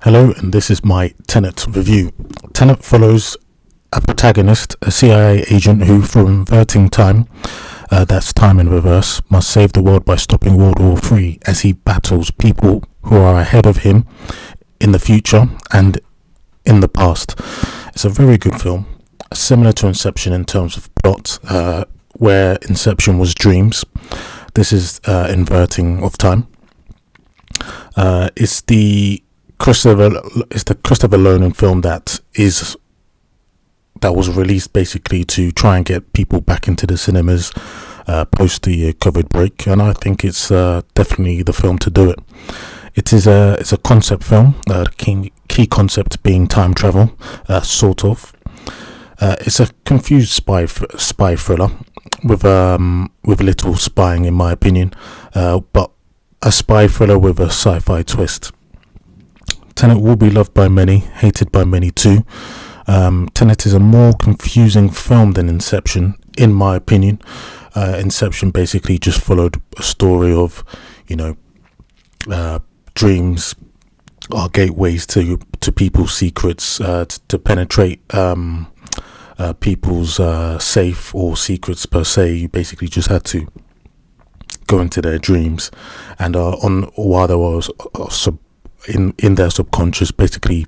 Hello, and this is my Tenet review. Tenet follows a protagonist, a CIA agent who, through inverting time, that's time in reverse, must save the world by stopping World War III as he battles people who are ahead of him in the future and in the past. It's a very good film, similar to Inception in terms of plot, where Inception was dreams. This is inverting of time. It's the Christopher Nolan film that was released basically to try and get people back into the cinemas post the COVID break, and I think it's definitely the film to do it. It's a concept film, key concept being time travel, sort of. It's a confused spy thriller with little spying, in my opinion, but a spy thriller with a sci-fi twist. Tenet will be loved by many, hated by many too. Tenet is a more confusing film than Inception, in my opinion. Inception basically just followed a story of, dreams are gateways to people's secrets, to penetrate people's safe or secrets per se. You basically just had to go into their dreams, and while there was in their subconscious, basically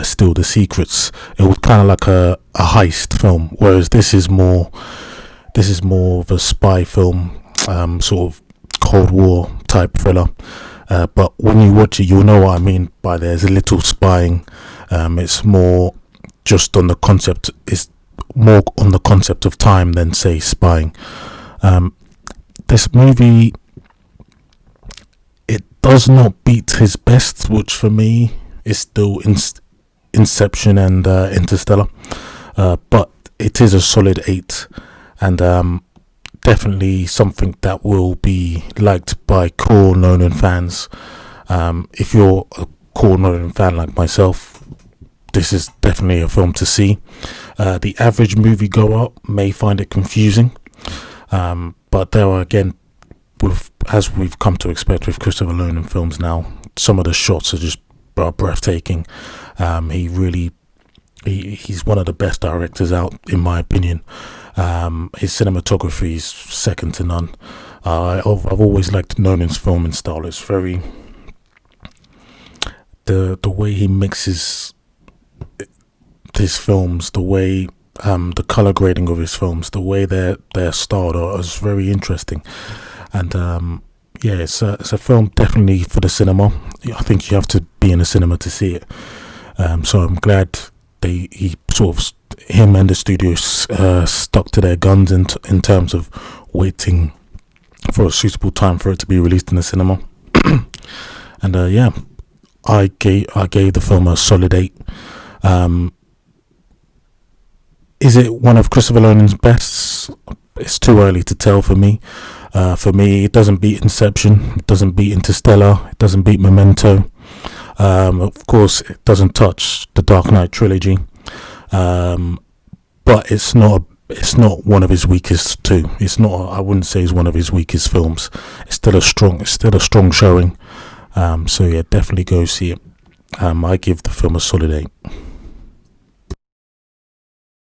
steal the secrets. It was kind of like a heist film, whereas this is more of a spy film, sort of Cold War type thriller. But when you watch it, you'll know what I mean by there's a little spying. It's more just on the concept. It's more on the concept of time than, say, spying. This movie, it does not beat his best, which for me is still Inception and Interstellar, but it is a solid 8, and definitely something that will be liked by core Nolan fans. If you're a core Nolan fan like myself, this is definitely a film to see. The average moviegoer may find it confusing, but there are, again, as we've come to expect with Christopher Nolan films now, some of the shots are just breathtaking. He's one of the best directors out, in my opinion. His cinematography is second to none. I've always liked Nolan's filming style. It's very the way he mixes his films, the way the color grading of his films, the way they're styled is very interesting. And it's a film definitely for the cinema. I think you have to be in a cinema to see it. So I'm glad him and the studio stuck to their guns in terms of waiting for a suitable time for it to be released in the cinema. And I gave the film a solid 8. Is it one of Christopher Nolan's best? It's too early to tell for me. For me, it doesn't beat Inception, it doesn't beat Interstellar, it doesn't beat Memento. Of course, it doesn't touch the Dark Knight trilogy, but it's not one of his weakest too. It's not. I wouldn't say it's one of his weakest films. It's still a strong showing. So yeah, definitely go see it. I give the film a solid 8.